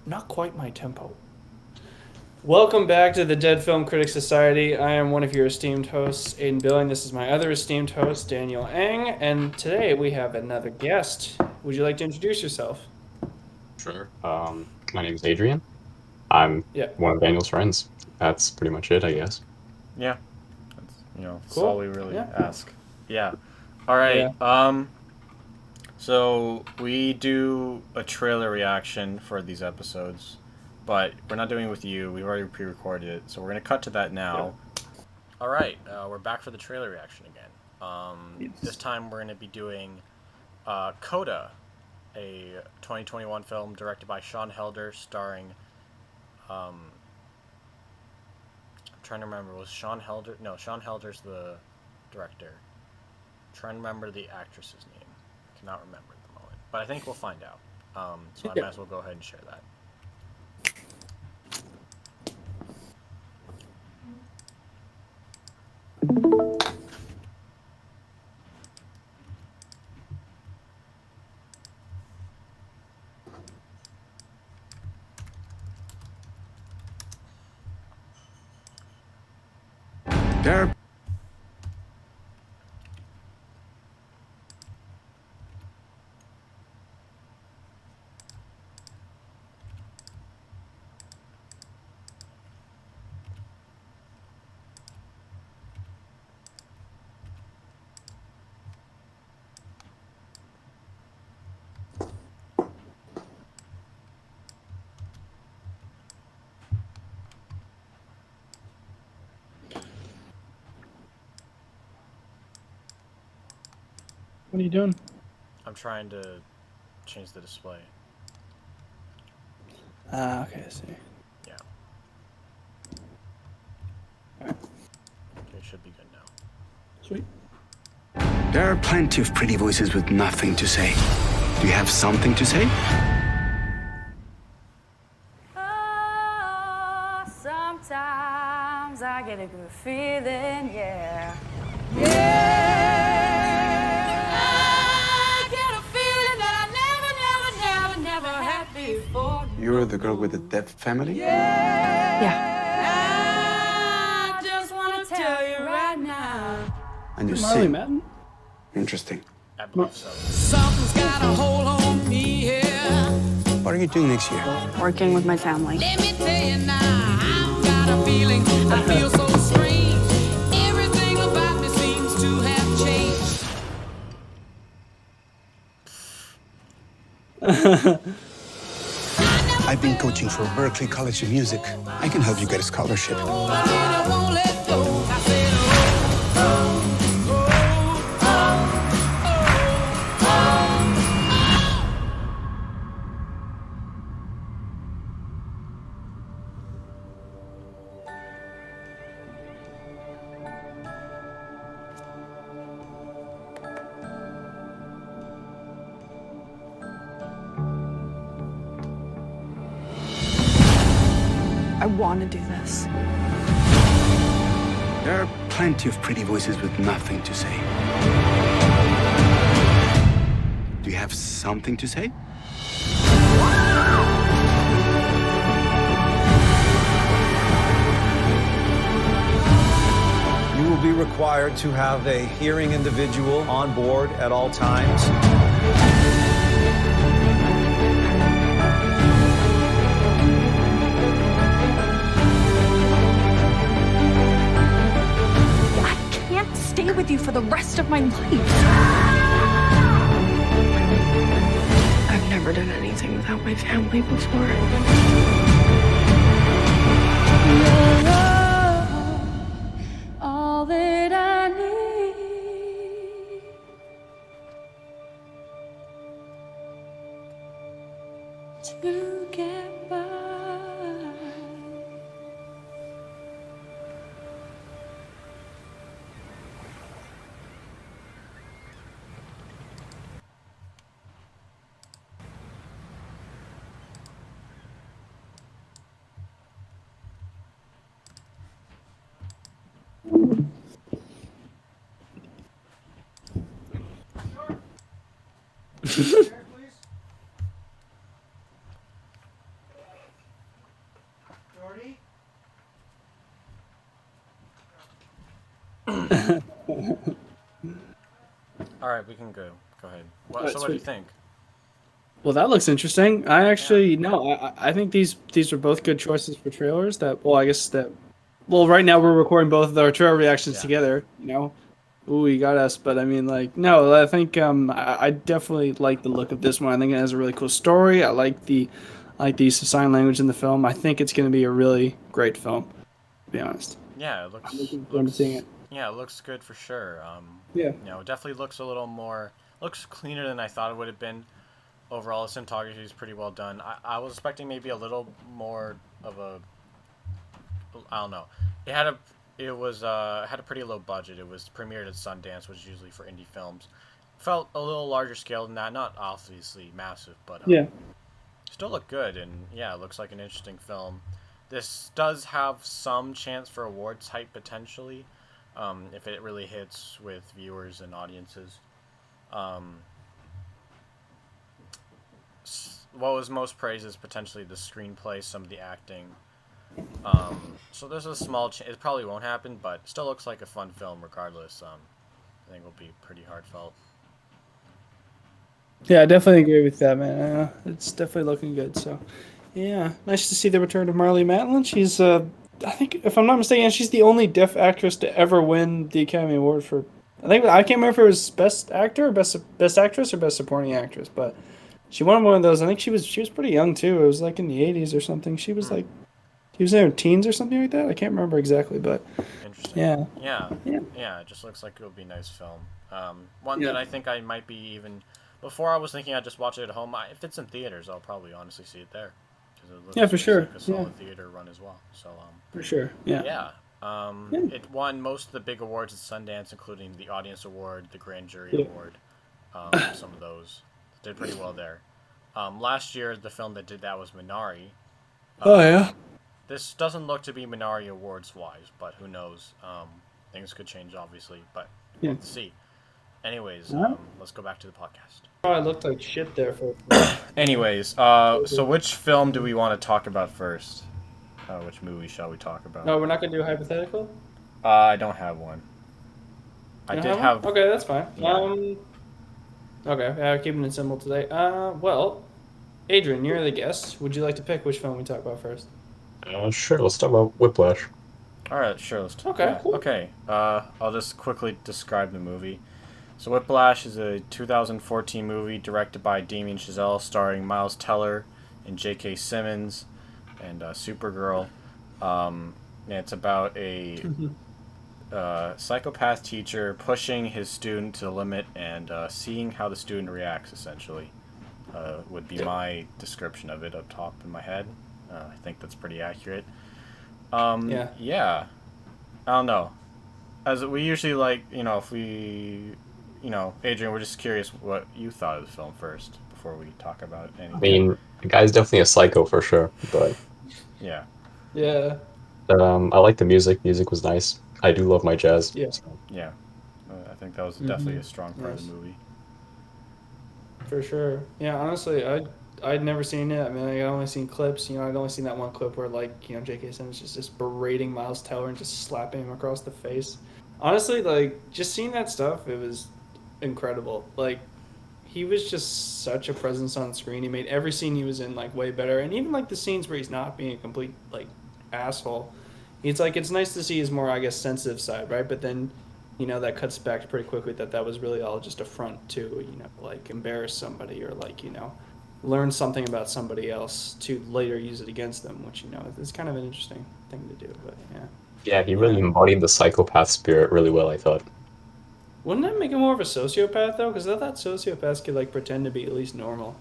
not quite my tempo. Welcome back to the Dead Film Critics Society. I am one of your esteemed hosts, Aiden Billing. This is my other esteemed host, Daniel Eng, and today we have another guest. Would you like to introduce yourself? Sure. My name is Adrian. I'm Yeah, one of Daniel's friends. That's pretty much it, I guess. Yeah, that's all cool. we really Yeah, ask. Yeah. All right. yeah. So we do a trailer reaction for these episodes, but we're not doing it with you. We've already pre-recorded it, so we're gonna cut to that now. All right. We're back for the trailer reaction again. This time we're gonna be doing Coda, a 2021 film directed by Sean Helder, starring. I'm trying to remember. Was Sean Helder? No, Sean Helder's the director. I'm trying to remember the actress's name. I cannot remember at the moment, but I think we'll find out. So I Yeah. might as well go ahead and share that. There. What are you doing? I'm trying to change the display. Okay, I see. Yeah. Alright, Okay, it should be good now. sweet. There are plenty of pretty voices with nothing to say. Do you have something to say? Oh, sometimes I get a good feeling, yeah. Yeah. I get a feeling that I never had before. You're the girl with the deaf family? Yeah. I just want to tell you right now. And you Marley sing. Madden? Interesting. I believe so. Something's got a hold on me here. What are you doing next year? Working with my family. Let me tell you now, I've got a feeling. I feel so strange. Everything about me seems to have changed. I've been coaching for Berklee College of Music. I can help you get a scholarship. I really won't let go. I said, I want to do this. There are plenty of pretty voices with nothing to say. Do you have something to say? You will be required to have a hearing individual on board at all times. I can't stay with you for the rest of my life. I've never done anything without my family before. All that I need to get by. All right, we can go. Go ahead. What, Alright, so what do you sweet. think? Well, that looks interesting. I actually no, I think these are both good choices for trailers. That well, I guess that well, right now we're recording both of our trailer reactions Yeah. together. You know, ooh, you got us. But I mean, like, no, I think I definitely like the look of this one. I think it has a really cool story. I like the use of sign language in the film. I think it's going to be a really great film. To be honest. Yeah, it I'm looks looking forward to seeing it. yeah, it looks good for sure. Yeah. You know, it definitely looks a little more looks cleaner than I thought it would have been. Overall, the cinematography is pretty well done. I was expecting maybe a little more of a I don't know. It had a pretty low budget. It was premiered at Sundance, which is usually for indie films. Felt a little larger scale than that. Not obviously massive, but Yeah. still looked good. And yeah, it looks like an interesting film. This does have some chance for awards hype potentially, if it really hits with viewers and audiences. Um, what was most praised is potentially the screenplay, some of the acting. So there's a small chance. It probably won't happen, but still looks like a fun film regardless. I think will be pretty heartfelt. Yeah, I definitely agree with that, man. It's definitely looking good. So, yeah, nice to see the return of Marlee Matlin. She's, I think, if I'm not mistaken, she's the only deaf actress to ever win the Academy Award for. I can't remember if it was Best Actor, or Best Actress, or Best Supporting Actress, but she won one of those. I think she was pretty young too. It was like in the '80s or something. She was like, she was in her teens or something like that. I can't remember exactly, but Interesting. yeah, Yeah. Yeah. Yeah. It just looks like it would be a nice film. One Yeah. that I think I might be even. Before I was thinking I'd just watch it at home. If it's in theaters, I'll probably honestly see it there. 'Cause it looks Yeah, for sure. like a solid theater run as well. So for sure. Yeah. yeah. Yeah. It won most of the big awards at Sundance, including the Audience Award, the Grand Jury Yeah. Award. Some of those did pretty well there. Last year, the film that did that was Minari. Oh yeah. This doesn't look to be Minari awards wise, but who knows? Things could change, obviously, but we'll Yeah. have to see. Anyways, Alright. let's go back to the podcast. Oh, I looked like shit there for. Anyways, so which film do we want to talk about first? Which movie shall we talk about? No, we're not gonna do a hypothetical. I don't have one. I You did don't have. one? Okay, that's fine. Yeah. Okay, keeping it simple today. Well, Adrian, you're the guest. Would you like to pick which film we talk about first? Sure, let's talk about Whiplash. All right, sure. Let's talk. Okay, cool. Okay. I'll just quickly describe the movie. So Whiplash is a 2014 movie directed by Damien Chazelle, starring Miles Teller and J.K. Simmons and Supergirl. And it's about a psychopath teacher pushing his student to the limit and seeing how the student reacts, essentially. Would be my description of it up top in my head. I think that's pretty accurate. Yeah. Yeah. I don't know. As we usually like, if we, Adrian, we're just curious what you thought of the film first before we talk about anything. I mean, the guy's definitely a psycho for sure, but Yeah. Yeah. I like the music. Music was nice. I do love my jazz. Yeah. So. Yeah. I think that was definitely a strong part of Nice. the movie. For sure. Yeah, honestly, I'd never seen it. I mean, I'd only seen clips. I'd only seen that one clip where, like, J.K. Simmons is just berating Miles Teller and just slapping him across the face. Honestly, like, just seeing that stuff, it was incredible. Like, he was just such a presence on screen. He made every scene he was in, like, way better. And even, like, the scenes where he's not being a complete, like, asshole. It's like, it's nice to see his more, I guess, sensitive side, right? But then, that cuts back pretty quickly that was really all just a front to, like, embarrass somebody or, like, learn something about somebody else to later use it against them, which, is kind of an interesting thing to do, but yeah. Yeah, he really embodied the psychopath spirit really well, I thought. Wouldn't that make him more of a sociopath, though? Because I thought sociopaths could, like, pretend to be at least normal,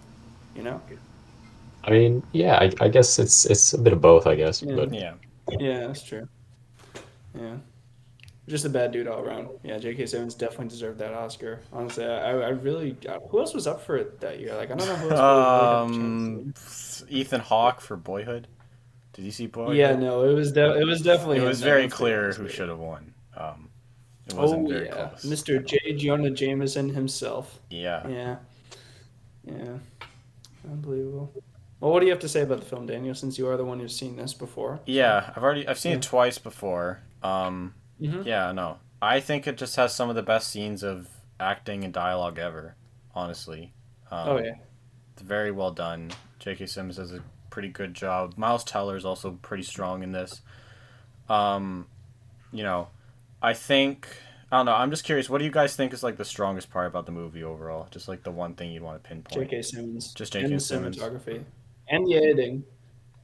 I mean, yeah, I guess it's a bit of both, I guess. Yeah. But Yeah. Yeah, that's true. Yeah. Just a bad dude all around. Yeah, J.K. Simmons definitely deserved that Oscar. Honestly, I really... Who else was up for it that year? Like, I don't know who else really had a chance. Ethan Hawke for Boyhood. Did you see Boyhood? Yeah, no, it was definitely It him. was very Everyone's clear favorite who Oscar. should have won. It wasn't very yeah. close. Mr. J. Jonah Jameson himself. Yeah. Yeah. Unbelievable. Well, what do you have to say about the film, Daniel, since you are the one who's seen this before? Yeah, I've seen it twice before. Mhm. Yeah, no. I think it just has some of the best scenes of acting and dialogue ever. Honestly, Oh yeah. it's very well done. J.K. Simmons does a pretty good job. Miles Teller is also pretty strong in this. Um, you know, I think I don't know. I'm just curious. What do you guys think is like the strongest part about the movie overall? Just like the one thing you'd want to pinpoint. J.K. Simmons Just and J.K. the Simmons. cinematography and the editing.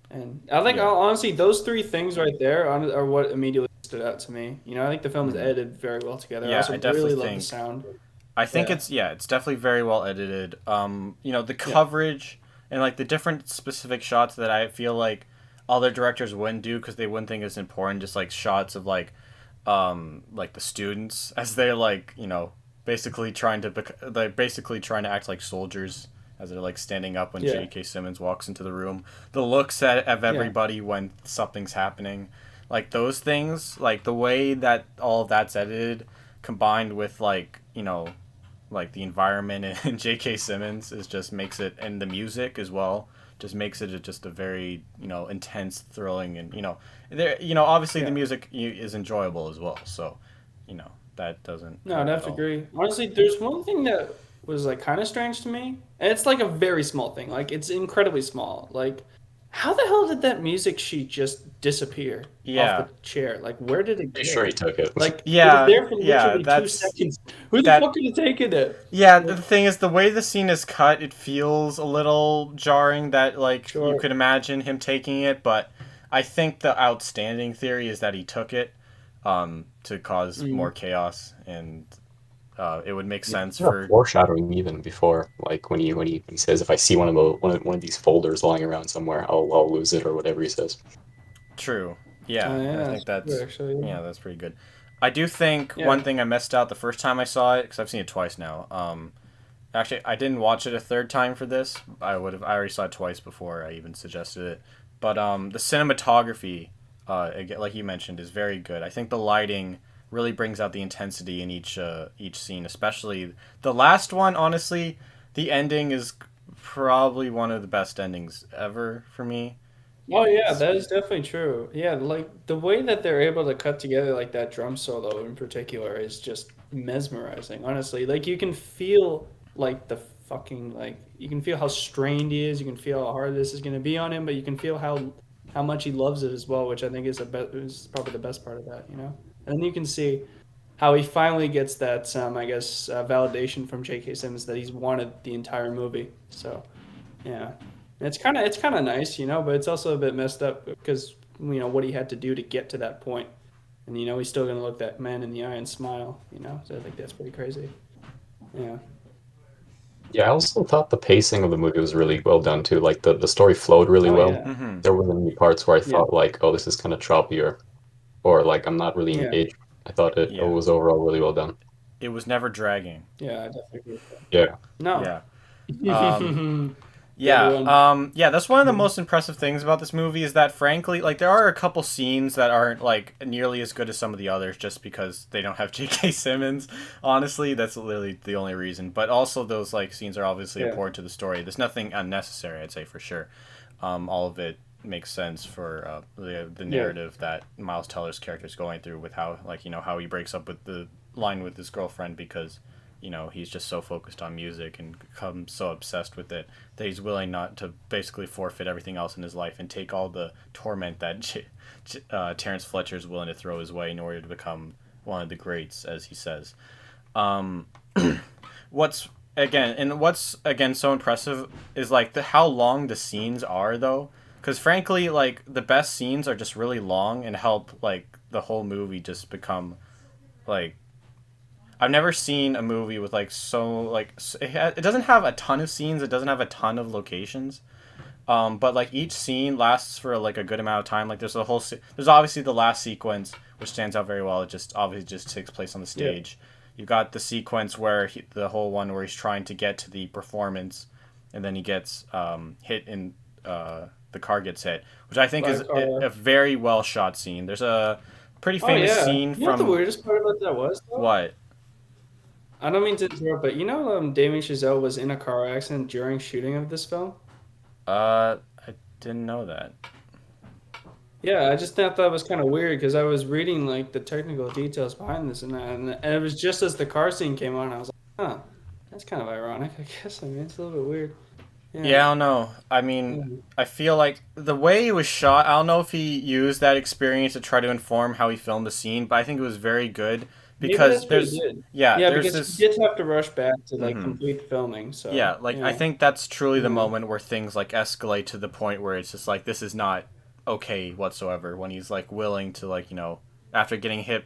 And I think Yeah. honestly, those three things right there are what immediately stood out to me. You know, I think the film is edited very well together. I Yeah, also I definitely really love the think. sound. I think Yeah. it's definitely very well edited. The Yeah. coverage and like the different specific shots that I feel like other directors wouldn't do because they wouldn't think it's important. Just like shots of like the students as they're like basically basically trying to act like soldiers as they're like standing up when Yeah. J.K. Simmons walks into the room. The looks of Yeah. everybody when something's happening, like those things, like the way that all of that's edited, combined with like the environment and J.K. Simmons is just makes it, and the music as well, just makes it just a very intense, thrilling, and there obviously the Yeah. music is enjoyable as well. So that doesn't No, hurt I'd at have to all. agree. Honestly, there's one thing that was like kind of strange to me, and it's like a very small thing. Like it's incredibly small. Like, how the hell did that music sheet just disappear off Yeah, the chair? Like, where did it Pretty sure he go? took it. Like, it was yeah, there for yeah. literally two That's seconds. Who the that. fuck could have taken it? Yeah, the Like, thing is, the way the scene is cut, it feels a little jarring that, like, you sure. could imagine him taking it, but I think the outstanding theory is that he took it to cause more Mm. chaos, and it would make sense Yeah, for. foreshadowing even before, like when he says, "If I see one of these folders lying around somewhere, I'll lose it," or whatever he says. True. Oh Yeah, yeah, I that's think true, actually. that's pretty good. I do think Yeah. one thing I missed out the first time I saw it, because I've seen it twice now. Actually, I didn't watch it a third time for this. I already saw it twice before I even suggested it. But the cinematography, again, like you mentioned, is very good. I think the lighting really brings out the intensity in each scene, especially the last one. Honestly, the ending is probably one of the best endings ever for me. Oh yeah, It's that is definitely true. Yeah, like the way that they're able to cut together like that drum solo in particular is just mesmerizing, honestly. Like you can feel like the fucking like you can feel how strained he is, you can feel how hard this is gonna be on him, but you can feel how much he loves it as well, which I think is probably the best part of that, you know? And then you can see how he finally gets that I guess validation from J.K. Simmons that he's wanted the entire movie. So yeah, it's kind of nice, but it's also a bit messed up because what he had to do to get to that point, and he's still gonna look that man in the eye and smile. So I think that's pretty crazy. Yeah, Yeah, I also thought the pacing of the movie was really well done too. Like the story flowed really oh well. yeah, mm-hmm. There wasn't any parts where I yeah, thought like, oh, this is kind of choppy or like I'm not really yeah, engaged. I thought it Yeah, was overall really well done. it was never dragging. yeah. I definitely agree with that. Yeah. No, Yeah. Um, the other one. Yeah, that's one of the most impressive things about this movie is that, frankly, like there are a couple scenes that aren't like nearly as good as some of the others, just because they don't have J.K. Simmons. Honestly, that's literally the only reason. But also, those like scenes are obviously Yeah, important to the story. There's nothing unnecessary, I'd say for sure. All of it makes sense for the yeah, narrative that Miles Teller's character is going through with how how he breaks up with the line with his girlfriend because he's just so focused on music and becomes so obsessed with it that he's willing not to basically forfeit everything else in his life and take all the torment that Terrence Fletcher is willing to throw his way in order to become one of the greats, as he says. Um, what's again so impressive is like how long the scenes are though, because frankly, like the best scenes are just really long and help like the whole movie just become like I've never seen a movie with like so like it doesn't have a ton of scenes. It doesn't have a ton of locations. But like each scene lasts for like a good amount of time. Like there's obviously the last sequence which stands out very well. It just obviously just takes place on the yeah. stage. You got the sequence where the whole one where he's trying to get to the performance, and then he gets hit and the car gets hit, which I think By is a car. a very well shot scene. There's a pretty Oh famous yeah. scene You know what the from weirdest part about that was though? what? I don't mean to interrupt, but Damien Chazelle was in a car accident during shooting of this film. I didn't know that. Yeah, I just thought that was kind of weird because I was reading like the technical details behind this and it was just as the car scene came on, I was like, huh, that's kind of ironic, I guess. I mean, it's a little bit weird. Yeah, I Yeah. don't know. I mean, Yeah. I feel like the way it was shot, I don't know if he used that experience to try to inform how he filmed the scene, but I think it was very good Maybe that's because what he there's, did. yeah, Yeah, there's because he this, did have to rush back to like hmm complete filming. So yeah, like I yeah, think that's truly the yeah, moment where things like escalate to the point where it's just like this is not okay whatsoever when he's like willing to like, after getting hit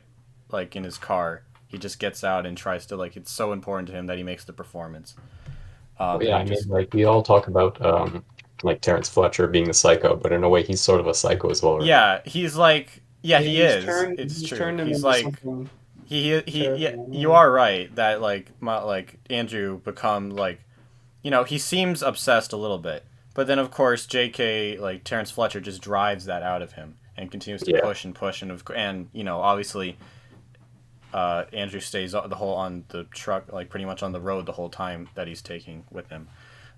like in his car, he just gets out and tries to like it's so important to him that he makes the performance. Well, That yeah, he I mean, just like we all talk about like Terrence Fletcher being the psycho, but in a way, he's sort of a psycho as well, right? yeah, he's like yeah, yeah. he is. It's He's true. turned him He's into like something he yeah, you terrifying. are right that like Andrew become like he seems obsessed a little bit, but then of course J.K. like Terrence Fletcher just drives that out of him and continues to Yeah, push and push and obviously Andrew stays the whole on the truck like pretty much on the road the whole time that he's taking with him.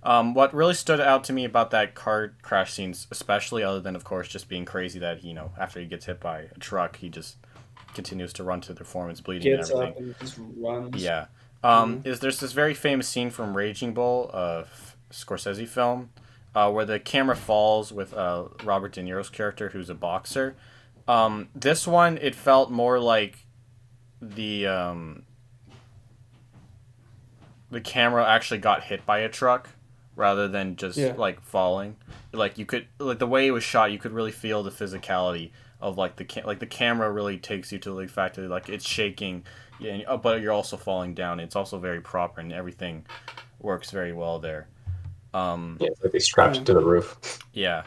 What really stood out to me about that car crash scenes, especially other than of course just being crazy that after he gets hit by a truck he just continues to run to the performance bleeding and Gets everything. up and just runs. Yeah. Yeah. Is there's this very famous scene from Raging Bull, Scorsese film, where the camera falls with Robert De Niro's character, who's a boxer. This one, it felt more like the um, the camera actually got hit by a truck rather than just Yeah. like falling. Like you could like the way it was shot, you could really feel the physicality of like like the camera really takes you to the fact that like it's shaking, yeah, but you're also falling down. It's also very proper and everything works very well there. yeah, it's like they strapped Yeah. it to the roof. Yeah,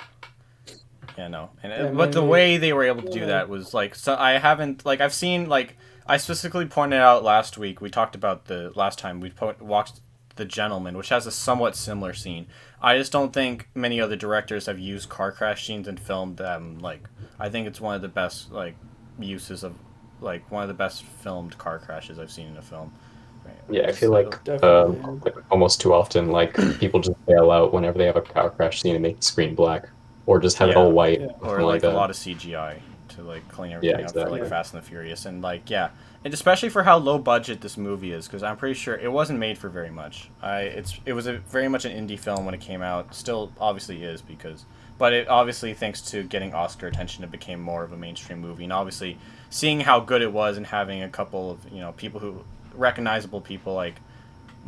yeah, no, Yeah, but the maybe. way they were able to do Yeah. that was like so. I haven't like I've seen like I specifically pointed out last week. We talked about the last time we watched The Gentleman, which has a somewhat similar scene. I just don't think many other directors have used car crash scenes and filmed them. Like I think it's one of the best like uses of like one of the best filmed car crashes I've seen in a film. Right. Yeah, I feel So, Definitely. Yeah. like almost too often, like people just bail out whenever they have a car crash scene and make the screen black, or just have it all yeah. white, Yeah. or Or something like like a that. lot of CGI to like clean Yeah, everything up for like exactly. Yeah. Fast and the Furious and like yeah, and especially for how low budget this movie is because I'm pretty sure it wasn't made for very much. It was very much an indie film when it came out. Still obviously is because but it obviously thanks to getting Oscar attention it became more of a mainstream movie and obviously seeing how good it was and having a couple of people who recognizable people like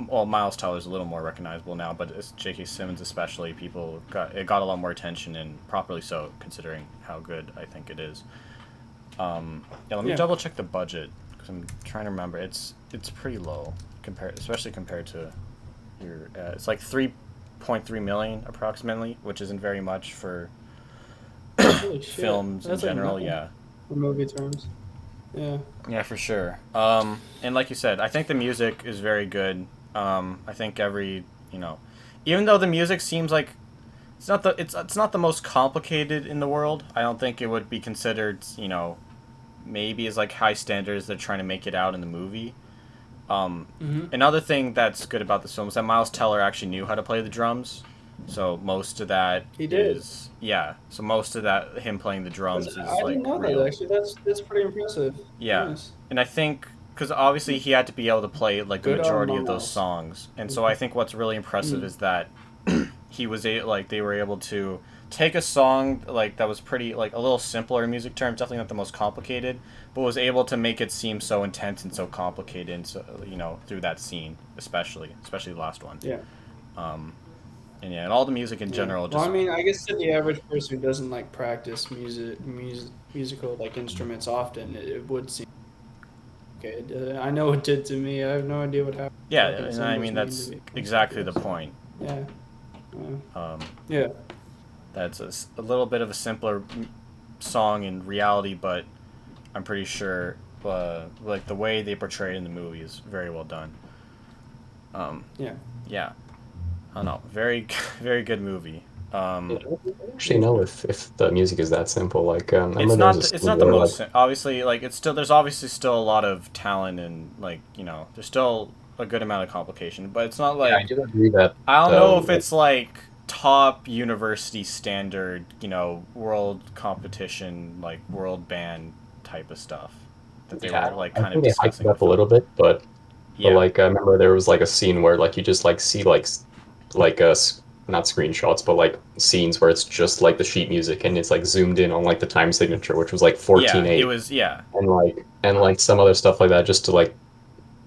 well, Miles Teller's a little more recognizable now, but it's J.K. Simmons especially. It got a lot more attention, and properly so, considering how good I think it is. Yeah, let me Yeah. double check the budget because I'm trying to remember. It's pretty low especially compared to your. It's like 3.3 million approximately, which isn't very much for Holy shit. films in That's like general. nothing Yeah. in movie terms. Yeah. Yeah, for sure. And like you said, I think the music is very good. I think even though the music seems like it's not the most complicated in the world. I don't think it would be considered, maybe as like high standards they're trying to make it out in the movie. Another thing that's good about this film is that Miles Teller actually knew how to play the drums. So most of that He did. is yeah. So most of that him playing the drums is I like didn't know that real. actually. That's pretty impressive. Yeah, Nice. and I think because obviously he had to be able to play like the Good on majority of those Miles. songs, and so I think what's really impressive is that they were able to take a song like that was pretty like a little simpler in music terms, definitely not the most complicated, but was able to make it seem so intense and so complicated, and so through that scene, especially the last one, Yeah. and yeah, and all the music in Yeah. general Well, just I mean, I guess to the average person who doesn't like practice musical like instruments often, it would seem okay. I know it did to me. I have no idea what happened. yeah, Fucking and I symbols mean mean that's to me. exactly the point. Yeah. Um, Yeah. That's a little bit of a simpler song in reality, but I'm pretty sure like the way they portray it in the movie is very well done. Yeah. Yeah, I don't know, very very good movie. Yeah, I don't actually know if the music is that simple. Like, I remember there was a It's scene not the where, most like, obviously like it's still there's obviously still a lot of talent and like there's still a good amount of complication, but it's not yeah, I like do agree that I don't know if it's like top university standard, world competition, like world band type of stuff that they were like I kind of think they hyped discussing. it up a little bit, but Yeah. like I remember there was like a scene where like you just like see like not screenshots, but like scenes where it's just like the sheet music and it's like zoomed in on like the time signature, which was like Yeah, 14:8, it was, yeah. and like some other stuff like that, just to like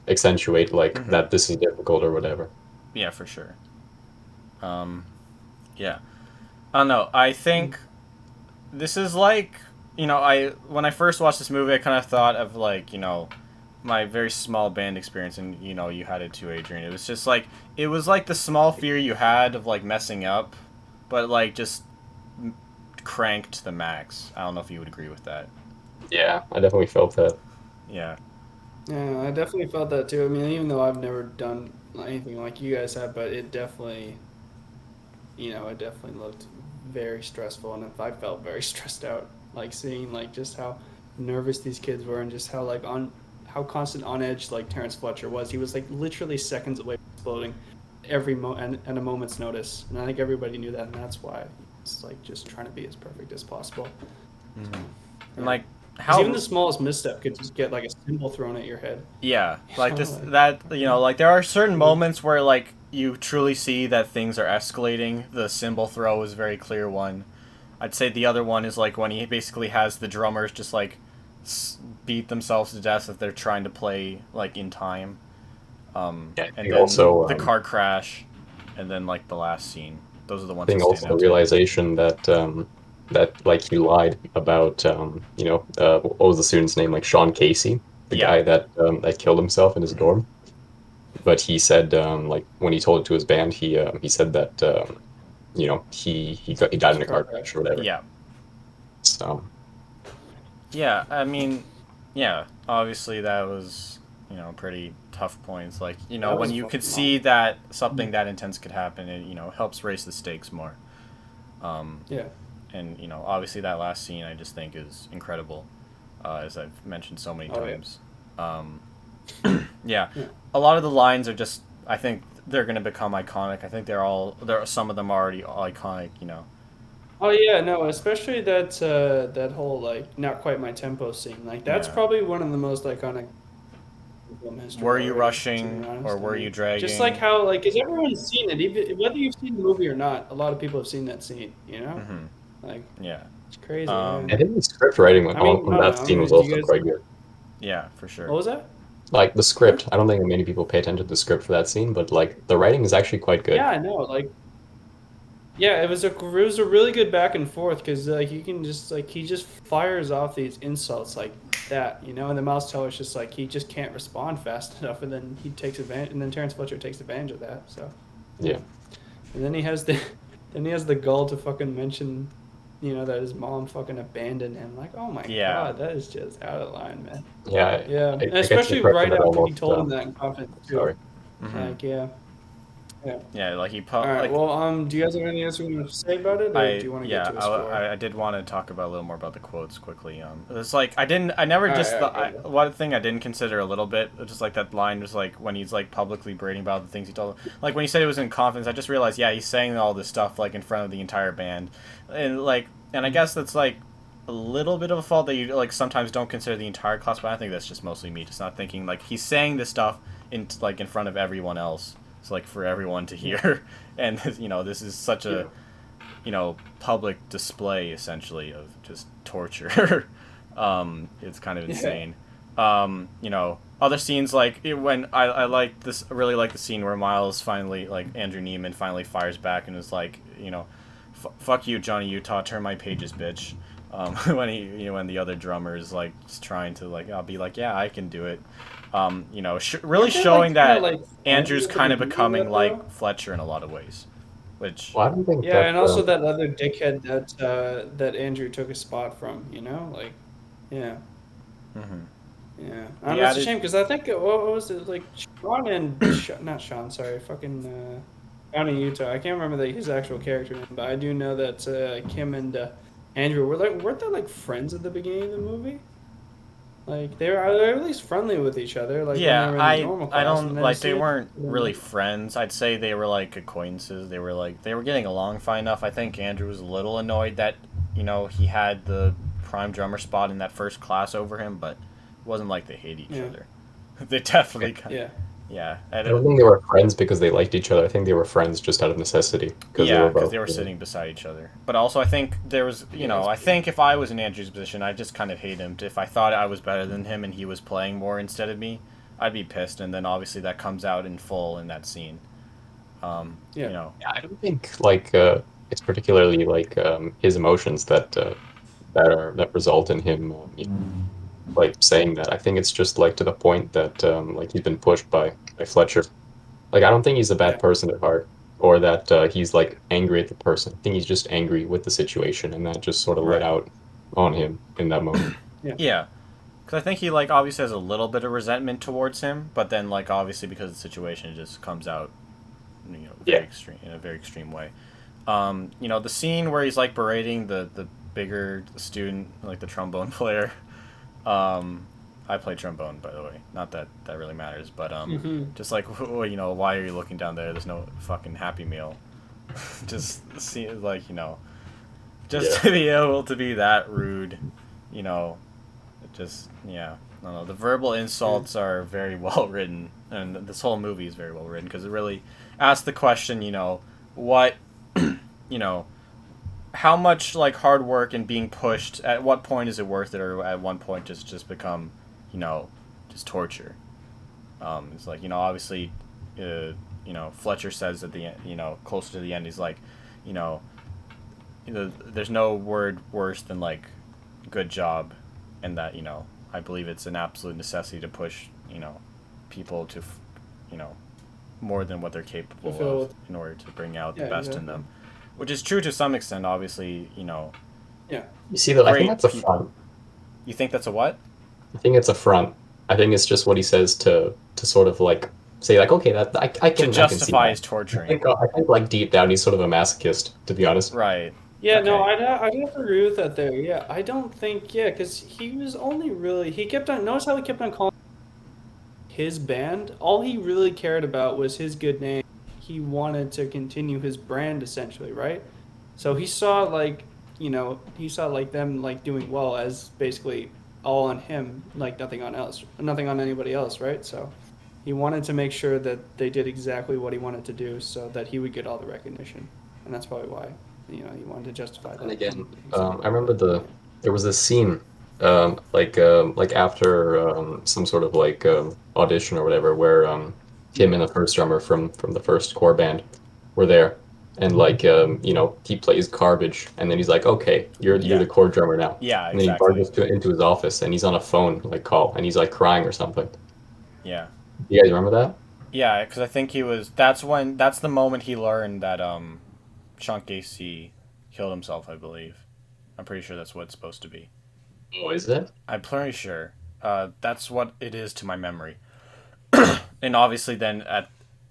accentuate like Mhm. that this is difficult or whatever. Yeah, for sure. Yeah. I don't know. I think this is like, when I first watched this movie, I kind of thought of like, my very small band experience, and you had it too, Adrian. It was just like, it was like the small fear you had of like messing up, but like just cranked to the max. I don't know if you would agree with that. Yeah, I definitely felt that. Yeah. Yeah, I definitely felt that too. I mean, even though I've never done anything like you guys have, but it definitely, it definitely looked very stressful, and I felt very stressed out, like seeing like just how nervous these kids were, and just how like how constant on edge like Terrence Fletcher was. He was like literally seconds away from exploding and a moment's notice, and I think everybody knew that, and that's why it's like just trying to be as perfect as possible. And like, 'Cause how even the smallest misstep could just get like a cymbal thrown at your head. Yeah, like this, Like- that, like there are certain moments where like you truly see that things are escalating. The cymbal throw is a very clear one. I'd say the other one is like when he basically has the drummers just like beat themselves to death if they're trying to play like in time. Yeah, I And think then also the car crash, and then like the last scene. Those are the I ones think that also stand the out to me. realization that like he lied about what was the student's name, like Sean Casey, the Yeah. guy that killed himself in his dorm. But he said like when he told it to his band, he said that he died in a car crash or whatever. Yeah. So Yeah, I mean, yeah, obviously that was, pretty tough points. Like, That when was you could fucking see that something that intense could happen, it, helps raise the stakes more. Yeah. And, obviously that last scene I just think is incredible, as I've mentioned so many Oh, yeah. times. Yeah, a lot of the lines are just, I think they're going to become iconic. I think some of them are already iconic, Oh yeah, no, especially that whole like not quite my tempo scene. Like that's Yeah. probably one of the most iconic film history. Were you already, rushing, to be honest. or I were mean, you dragging? Just like how like because everyone's seen it, even whether you've seen the movie or not. A lot of people have seen that scene. Mhm. Like Yeah. it's crazy. Um, yeah. I think the script writing I mean, on I that don't scene know, was do you also guys- quite good. Yeah, for sure. What was that? Like the script, I don't think many people pay attention to the script for that scene, but like the writing is actually quite good. Yeah, I know. Like, yeah, it was a really good back and forth because like you can just like he just fires off these insults like that, and the mouse teller's just like he just can't respond fast enough, and then he takes advantage, and then Terrence Fletcher takes advantage of that. So, Yeah. and then he has the gall to fucking mention, that his mom fucking abandoned him. Like, oh my Yeah. god, that is just out of line, man. Yeah. Yeah, I and get the especially impression right that after he almost, told him that in confidence too. Sorry. Mhm. Like, yeah. Yeah, like he All right. like Well, do you guys have anything else you want to say about it, or do you want to get to a score? I did want to talk about a little more about the quotes quickly. It's like I never All just right, go. one thing I didn't consider a little bit, just like that line was like when he's like publicly bragging about the things he told. Like when he said it was in confidence, I just realized, yeah, he's saying all this stuff like in front of the entire band, and I guess that's like a little bit of a fault that you like sometimes don't consider the entire class, but I think that's just mostly me just not thinking like he's saying this stuff in front of everyone else. It's like for everyone to hear, and this is such a public display essentially of just torture. It's kind of insane. Other scenes like when I really like the scene where Miles finally, like Andrew Neiman finally fires back and is like, fuck you, Johnny Utah, turn my pages, bitch. When the other drummer is like just trying to like, I'll be like, yeah, I can do it. Really Isn't that, showing like, kinda, that like, Andrew's funny kind of that they do becoming that, like though? Fletcher in a lot of ways, which Well, I don't think Yeah, that, and also that other dickhead that Andrew took a spot from, like, yeah, Mhm. yeah. The It's a atti- shame because I think what was it like Sean and not Sean, sorry, fucking Johnny Utah. I can't remember his actual character name, but I do know that Kim and Andrew weren't they like friends at the beginning of the movie? Like they're at least friendly with each other. Like when they Yeah, were in the normal I class, and don't then you like see they it. weren't really friends. I'd say they were like acquaintances. They were getting along fine enough. I think Andrew was a little annoyed that, he had the prime drummer spot in that first class over him, but it wasn't like they hate each Yeah. other. They definitely Yeah. yeah. I don't think they were friends because they liked each other. I think they were friends just out of necessity because they Yeah, were because both. they were sitting beside each other. But also, I think there was, Yeah, I think if I was in Andrew's position, I'd just kind of hate him. If I thought I was better than him and he was playing more instead of me, I'd be pissed. And then obviously that comes out in full in that scene. Yeah. Yeah, I don't think like it's particularly like his emotions that result in him like saying that. I think it's just like to the point that like he's been pushed by Fletcher. Like I don't think he's a bad Yeah. person at heart, or that he's like angry at the person. I think he's just angry with the situation, and that just sort of let Right. out on him in that moment. Yeah. Because I think he, like, obviously has a little bit of resentment towards him, but then, like, obviously because of the situation, it just comes out, Yeah. extreme, in a very extreme way. The scene where he's, like, berating the bigger student, like the trombone player. I play trombone, by the way. Not that that really matters, but just like, why are you looking down there? There's no fucking Happy Meal. Just see, like, just Yeah. to be able to be that rude, it just, yeah. I don't know. The verbal insults are very well written, and this whole movie is very well written because it really asks the question, what, how much like hard work and being pushed. At what point is it worth it, or at one point just become, just torture. It's like obviously, Fletcher says at the end, closer to the end, he's like, there's no word worse than like good job, and that I believe it's an absolute necessity to push people to more than what they're capable Fulfill. of in order to bring out the Yeah, best in exactly. them, which is true to some extent. Obviously, Yeah. You see, though, I think Great that's a people. front. You think that's a what? I think it's a front. I think it's just what he says to sort of like say like, okay, that I To can justify I his can see that. torturing. I think like deep down he's sort of a masochist, to be honest. Right. Yeah, Okay. no, I'd have to agree with that there. Yeah, I don't think, yeah, because he was only really, he kept on, notice how he kept on calling his band? All he really cared about was his good name. He wanted to continue his brand essentially, right? So he saw like, he saw like them like doing well as basically all on him, like nothing on anybody else, right? So he wanted to make sure that they did exactly what he wanted to do so that he would get all the recognition. And that's probably why, he wanted to justify that. And again, exactly. I remember there was this scene, like after some sort of like audition or whatever, where him and the first drummer from the first core band were there, and like he plays garbage, and then he's like, okay, you're Yeah. the core drummer now, Yeah, and then he exactly. barges into his office, and he's on a phone like call, and he's like crying or something. Yeah. You guys remember that? Yeah, because I think that's the moment he learned that Sean Casey killed himself, I believe. I'm pretty sure that's what it's supposed to be. Oh, is it? I'm pretty sure. That's what it is to my memory. And obviously then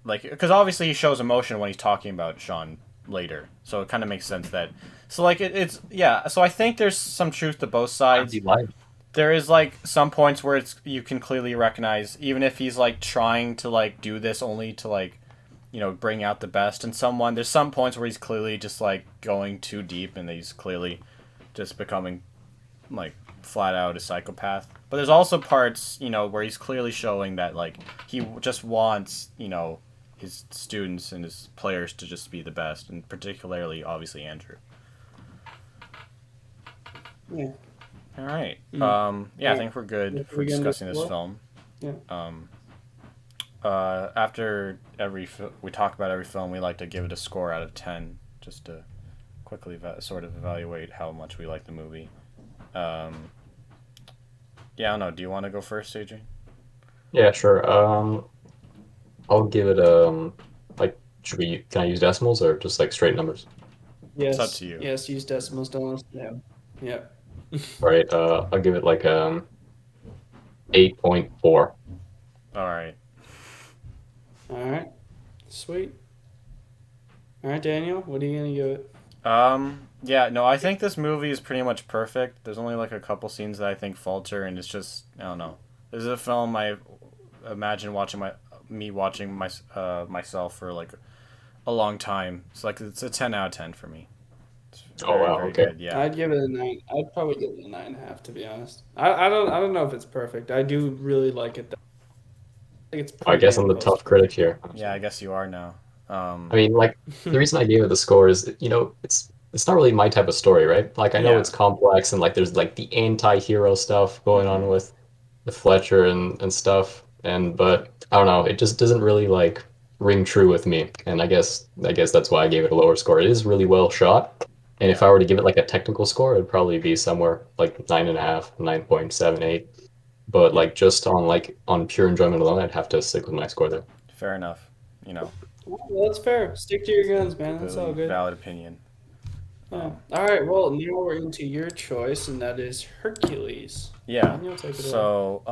because obviously he shows emotion when he's talking about Sean later. So it kind of makes sense that, so like it's, yeah, so I think there's some truth to both sides. There is like some points where you can clearly recognize, even if he's like trying to like do this only to like bring out the best in someone, there's some points where he's clearly just like going too deep and he's clearly just becoming like flat out a psychopath. But there's also parts where he's clearly showing that like he just wants his students and his players to just be the best, and particularly obviously Andrew. Yeah. All right. Yeah. I think we're good Yeah, for we can discussing this go- film. Yeah. After we talk about every film, we like to give it a score out of 10, just to quickly sort of evaluate how much we like the movie. Yeah, I don't know. Do you want to go first, Adrian? Yeah, sure. I'll give it like can I use decimals or just like straight numbers? Yes. up to you. Yes, use decimals, don't. Yeah. Yeah. All right. I'll give it like 8.4. All right. All right. Sweet. All right, Daniel, what are you gonna give it? Yeah, no, I think this movie is pretty much perfect. There's only like a couple scenes that I think falter, and it's just I don't know. This is a film I imagine watching myself for like a long time. It's a 10 out of 10 for me. It's Oh very wow, very okay. good. Yeah. I'd give it a 9. I'd probably give it a 9.5 to be honest. I don't know if it's perfect. I do really like it though. I think it's I pretty guess I'm damn the close tough to perfect. critic here. Yeah, I guess you are now. I mean, like the reason I gave it the score is, it's not really my type of story, right? Like I know Yeah. it's complex and like there's like the anti-hero stuff going on with Fletcher and stuff, and but I don't know, it just doesn't really like ring true with me, and I guess that's why I gave it a lower score. It is really well shot, and if Yeah. I were to give it like a technical score, it'd probably be somewhere like 9.5, 9.78. But Yeah. like just on pure enjoyment alone, I'd have to stick with my score there. Fair enough. You know, Well, that's fair. Stick to your guns, man. That's all completely good. valid opinion. Yeah. All right. Well, now we're into your choice, and that is Hercules. Yeah. Daniel, take it away. So,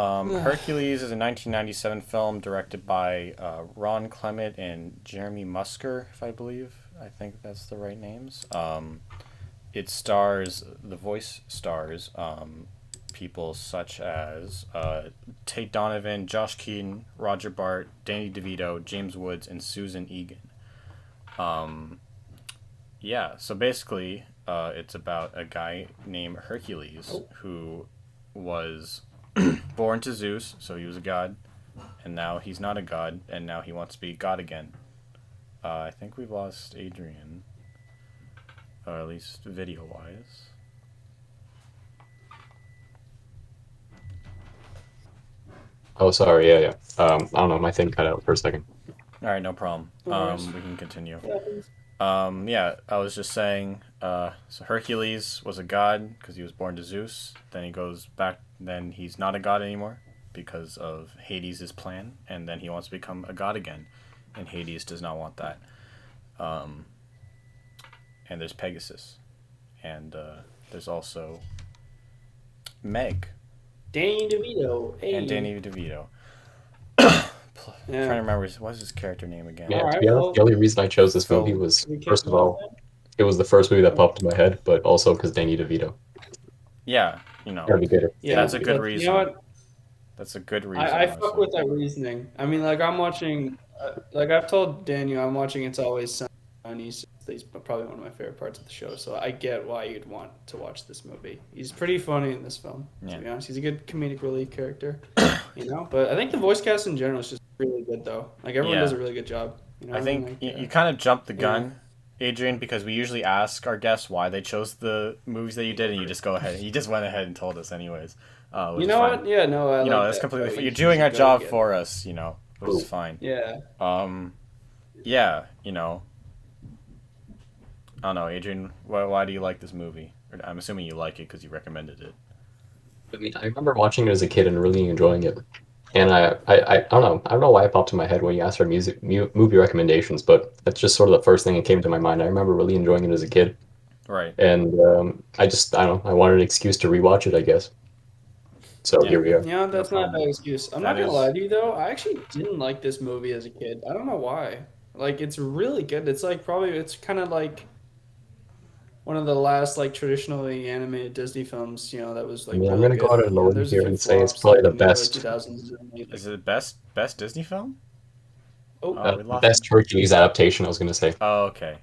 Hercules is a 1997 film directed by Ron Clement and Jeremy Musker, if I believe. I think that's the right names. The voice stars people such as Tate Donovan, Josh Keaton, Roger Bart, Danny DeVito, James Woods, and Susan Egan. Yeah, so basically, it's about a guy named Hercules who was born to Zeus, so he was a god, and now he's not a god, and now he wants to be god again. I think we've lost Adrian, or at least video-wise. Oh, sorry, yeah. I don't know, my thing cut out for a second. All right, no problem. No worries. We can continue. Yeah. Yeah, I was just saying. So Hercules was a god because he was born to Zeus. Then he goes back. Then he's not a god anymore because of Hades' plan, and then he wants to become a god again, and Hades does not want that. And there's Pegasus, and there's also Meg Danny DeVito. Hey. and Danny DeVito. Yeah. Trying to remember what's his character name again. Yeah, All to right, be honest, well- the only reason I chose this Phil. movie was, Can we kick first of him all, off it was the first movie that popped in my head, but also because Danny DeVito. Yeah, you know. Gotta be good. Yeah, That's a good but reason. You know what? That's a good reason. I fuck honestly. with that reasoning. I mean, like I'm watching, like I've told Daniel, I'm watching It's Always Sunny. He's probably one of my favorite parts of the show, so I get why you'd want to watch this movie. He's pretty funny in this film, to be honest. He's a good comedic relief character, But I think the voice cast in general is just really good, though. Like everyone does a really good job. I think you kind of jumped the gun, Adrian, because we usually ask our guests why they chose the movies that you did, and you just went ahead and told us anyways. You know what? Yeah, no, I like that's that. completely. But You're doing our go job again. for us, which is fine. Yeah. Yeah, I don't know, Adrian. Why do you like this movie? I'm assuming you like it because you recommended it. I mean, I remember watching it as a kid and really enjoying it. And I don't know. I don't know why it popped in my head when you asked for movie recommendations, but that's just sort of the first thing that came to my mind. I remember really enjoying it as a kid, Right. and I don't know. I wanted an excuse to rewatch it, I guess. So Yeah. here we are. Yeah, that's not a bad excuse. I'm not That gonna is- lie to you though. I actually didn't like this movie as a kid. I don't know why. Like, it's really good. It's like it's kind of like one of the last like traditionally animated Disney films. That was like. I mean, I'm really gonna go good. out on a limb There's a here few and say it's flops, probably like, the in the early best, 2000s. Is it the best Disney film? Oh, We the lost best Hercules adaptation. I was gonna say. Oh, okay.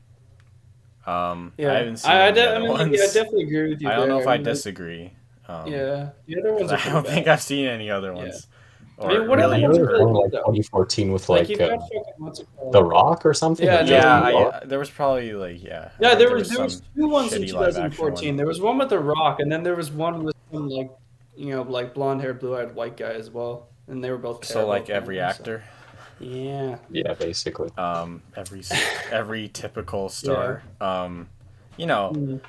yeah. I haven't seen any other I ones. definitely agree with you. I don't know there. if I mean, like, disagree. Yeah, the other ones. I Are pretty don't bad. think I've seen any other ones. Or I mean, what I other really know ones there are was really one in, good like though? 2014 with Like like you've got fucking what's it called? The Rock or something. Yeah, Like, yeah, Jason Rock? There was probably like I Yeah, think there was some two ones in shitty live action 2014. one. There was one with The Rock, and then there was one with some like blonde-haired, blue-eyed white guy as well, and they were both. So terrible, like every apparently, actor, so- Yeah. Yeah, basically. every typical star. Mm.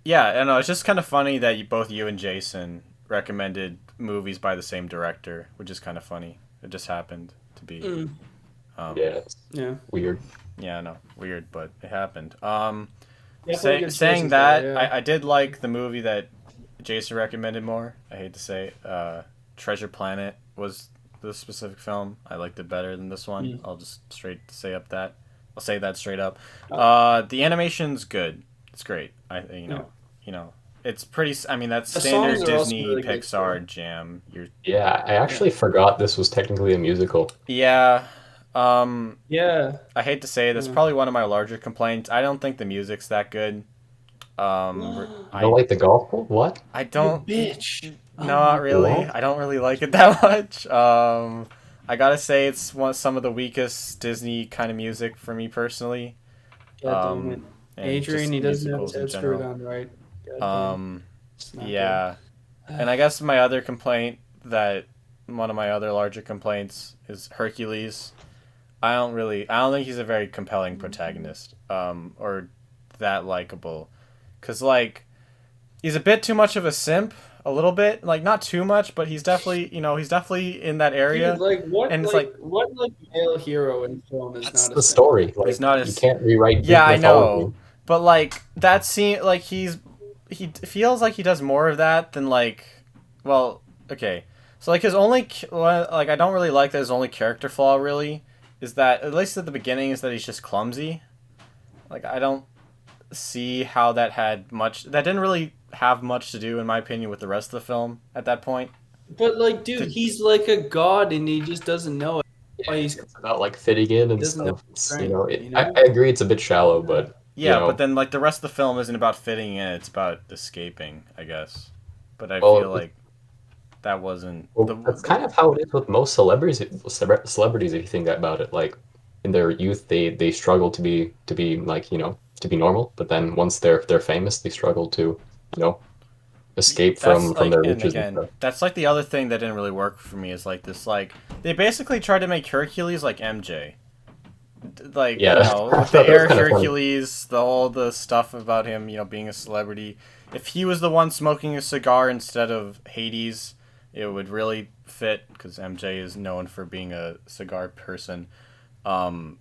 Yeah, I know it's just kind of funny that both you and Jason recommended movies by the same director, which is kind of funny. It just happened to be. Yeah, it's Yeah. weird. Yeah, no, weird, but it happened. Definitely good Saying choices that, there, yeah. I did like the movie that Jason recommended more. I hate to say it. Treasure Planet was the specific film. I liked it better than this one. I'll just straight say up that. I'll say that straight up. Oh. The animation's good. It's great. It's pretty. I mean, that's The standard songs are also Disney really good, Pixar too. jam. Yeah, I actually forgot this was technically a musical. Yeah. Yeah. I hate to say it, that's Yeah. probably one of my larger complaints. I don't think the music's that good. You don't like the golf ball? What? I You don't. bitch. Oh Not my really. What? I don't really like it that much. I gotta say it's some of the weakest Disney kind of music for me personally. God damn it. And Adrian, just he doesn't have musicals his in head screwed general. on right. God damn. It's not Yeah. And I guess my other complaint that one of my other larger complaints is Hercules. I don't think he's a very compelling protagonist, or that likable, cause like he's a bit too much of a simp, a little bit, like not too much, but he's definitely in that area, Dude, like and it's like what male hero in film is That's not a the simp? story. he's Like not you as can't rewrite yeah, Greek I mythology. know, but like that scene, like he feels like he does more of that than like, well, okay, so like his only like I don't really like that his only character flaw really is that at least at the beginning is that he's just clumsy. Like I don't see how that didn't really have much to do in my opinion with the rest of the film at that point. But like, dude, he's like a god and he just doesn't know it. Why It's about like fitting in he and doesn't know stuff. his It's, strength, I agree it's a bit shallow, but Yeah, but then like the rest of the film isn't about fitting in, it's about escaping, I guess. But I well, feel like that wasn't that's kind of how it is with most celebrities if you think about it. Like in their youth, they struggle to be like to be normal, but then once they're famous, they struggle to escape that's from like, their and riches and again, stuff. that's like the other thing that didn't really work for me is like this, like they basically tried to make Hercules like MJ. Like Yeah, with the that was Air kind of funny. Hercules, all the stuff about him, being a celebrity. If he was the one smoking a cigar instead of Hades, it would really fit because MJ is known for being a cigar person. and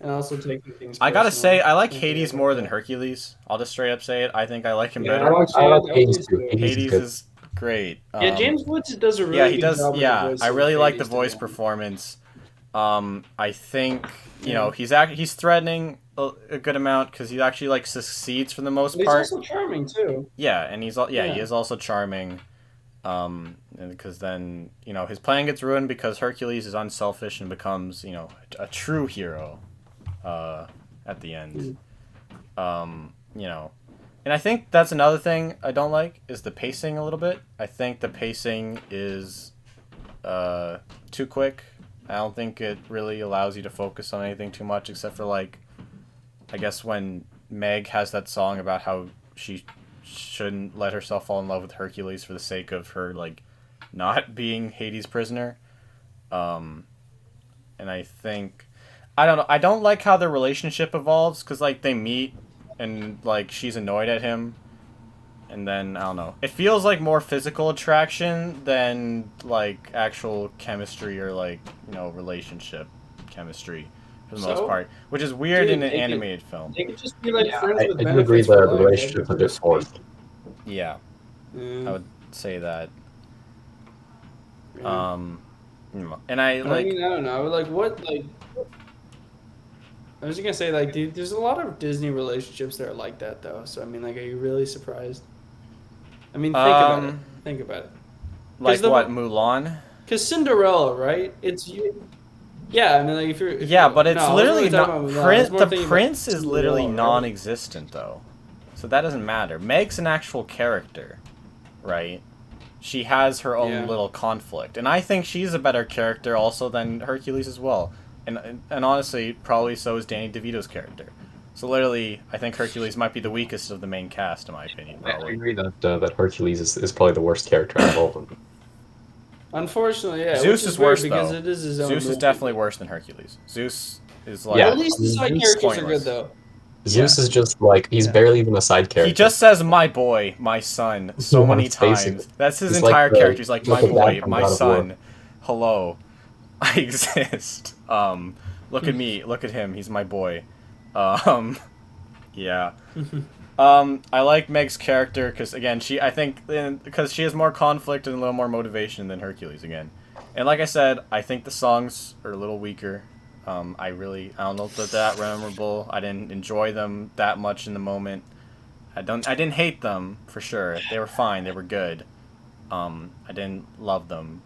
also taking things. I gotta personally. say, I like Can't Hades forget more about than that. Hercules. I'll just straight up say it. I think I like him Yeah, better. I like I Hades do too. too. Hades Hades good. is great. Yeah, James Woods does a really Yeah, he good does. job with the Yeah, voice I of really like the Hades, to be voice honest. performance. I think Yeah. he's threatening a good amount because he actually like succeeds for the most But he's part. also charming too. Yeah, and he Yeah. is also charming. And because then his plan gets ruined because Hercules is unselfish and becomes a true hero, at the end. And I think that's another thing I don't like is the pacing a little bit. I think the pacing is too quick. I don't think it really allows you to focus on anything too much except for like I guess when Meg has that song about how she shouldn't let herself fall in love with Hercules for the sake of her like not being Hades' prisoner. And I think I don't know. I don't like how their relationship evolves because like they meet and like she's annoyed at him, and then I don't know. It feels like more physical attraction than like actual chemistry or like relationship chemistry for the most So? part, which is weird Dude, in an they could- animated film. They could just be like friends with I do agree benefits for the life. relationship's a bit forced. Yeah, I would say that. Yeah. And I But like. I mean, I don't know. Like, what, like, I was just gonna say, like, dude, there's a lot of Disney relationships that are like that, though. So, I mean, like, are you really surprised? I mean, think about it. Think about it. Like the what, one- Mulan? Because Cinderella, right? It's you. Yeah, I mean, like, if you're. Yeah, but it's no, I wasn't literally really talking not. about Mulan. I was more The thinking about prince is Cinderella, literally right? non-existent though, so that doesn't matter. Meg's an actual character, right? She has her own Yeah. little conflict, and I think she's a better character also than Hercules as well. And honestly, probably so is Danny DeVito's character. So literally, I think Hercules might be the weakest of the main cast, in my opinion. I Probably. agree that Hercules is probably the worst character out of all of them. Unfortunately, yeah. Zeus which is weird worse because though. it is his own Zeus is movie. definitely worse than Hercules. Zeus is like Yeah. At least the side Zeus characters are pointless. good, though. Zeus is just like he's Yeah. barely even a side character. He just says "my boy," "my son" so many It's basically- times. That's his he's like entire the- character. He's like he's "my like the boy," dad from "my God of War. son." Hello, I exist. Look at me. Look at him. He's my boy. Yeah. I like Meg's character because again, I think because she has more conflict and a little more motivation than Hercules again. And like I said, I think the songs are a little weaker. I don't know if they're that memorable. I didn't enjoy them that much in the moment. I didn't hate them for sure. They were fine. They were good. I didn't love them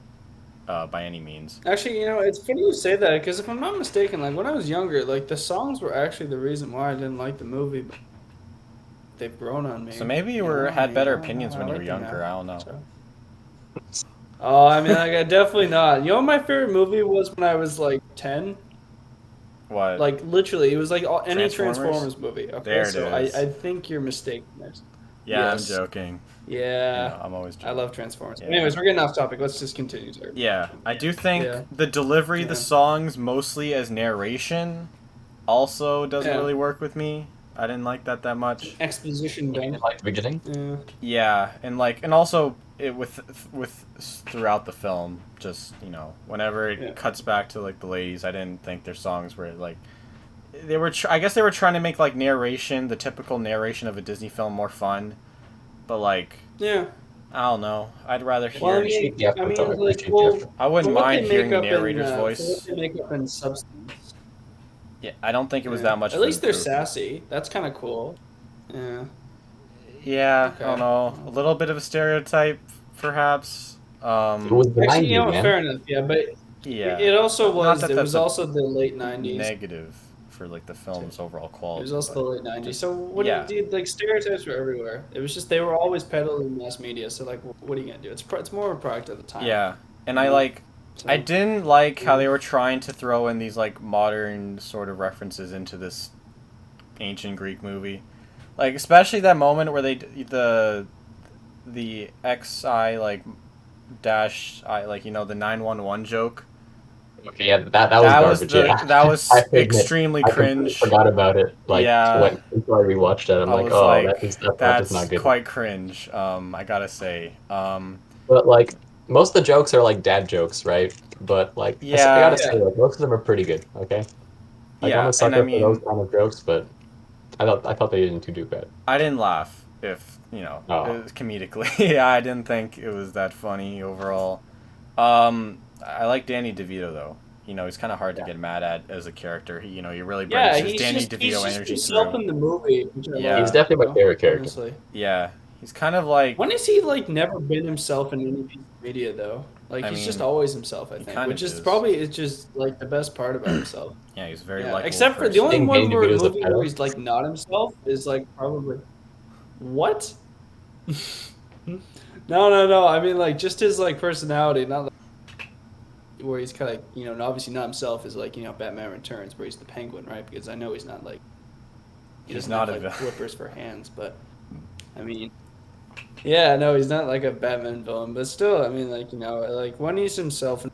by any means. Actually, it's funny you say that because if I'm not mistaken, like when I was younger, like the songs were actually the reason why I didn't like the movie. But they've grown on me. So maybe you had better opinions when you were younger. I don't know. So. Oh, I mean, like, I definitely not. You know what my favorite movie was when I was like 10? What? Like literally, it was like any Transformers? Transformers movie. Okay, There it so is. I think you're mistaken there. Yeah, Yes. I'm joking. Yeah, I'm always joking. I love Transformers. Yeah. Anyways, we're getting off topic. Let's just continue. Sorry. Yeah, I do think Yeah. the delivery, the Yeah. songs mostly as narration, also doesn't Yeah. really work with me. I didn't like that much. Exposition You done. like the beginning? Yeah. Yeah, and also it with throughout the film, just whenever it Yeah. cuts back to like the ladies, I didn't think their songs were like they were. I guess they were trying to make like narration, the typical narration of a Disney film, more fun, but like Yeah. I don't know. I'd rather hear. Well, I Appreciate the effort, mean, though. I like, appreciate the well, effort. I wouldn't for what mind they hearing the make up in, narrator's for voice. what they make up in substance. Yeah, I don't think it was Yeah. that much. At of least they're improvement. sassy. That's kind of cool. Yeah. Yeah, Okay. I don't know. A little bit of a stereotype, perhaps. It was the Actually, 90s, man. fair enough. Yeah, but Yeah. it also Not was. that It was that's a also the late '90s. negative for like the film's overall It quality. was also the late '90s. So what Yeah. do you do? Like stereotypes were everywhere. It was just they were always peddled in mass media. So like, what are you gonna do? It's more of a product of the time. Yeah, and Yeah. So, I didn't like how they were trying to throw in these like modern sort of references into this ancient Greek movie, like especially that moment where the XI like dash I like the 911 joke. Okay, yeah, that was garbage. Yeah. that was I have to admit, extremely I completely cringe. forgot about it. Like Yeah. before I rewatched it, I'm I like, was oh, like, that is not good. quite cringe. I gotta say. But like most of the jokes are like dad jokes, right? But like I Yeah. gotta say, like most of them are pretty good. Okay. Like Yeah, I'm a and sucker I for mean- those kind of jokes, but I thought they didn't do bad. I didn't laugh if Oh. comedically. Yeah, I didn't think it was that funny overall. I like Danny DeVito though. He's kind of hard to get mad at as a character. He really brings Yeah, his he's Danny just, DeVito he's just energy himself through. in the movie. Which I Yeah. love, He's definitely my favorite character. Honestly. Yeah, he's kind of like When has he like never been himself in any piece of media though? Like I he's just mean, always himself. I he think, kind which of is is. probably is just like the best part about himself. yeah, he's a very Yeah, likable except for the person. only Think one Danny where DeVito's a movie where pedo? he's like not himself is like probably what? No. I mean like just his like personality, not like where he's kind of and obviously not himself is like Batman Returns where he's the Penguin, right? Because I know he's not like he He's doesn't not have, a like villain. flippers for hands, but I mean. Yeah, no, he's not like a Batman villain, but still, I mean, like like when he's himself in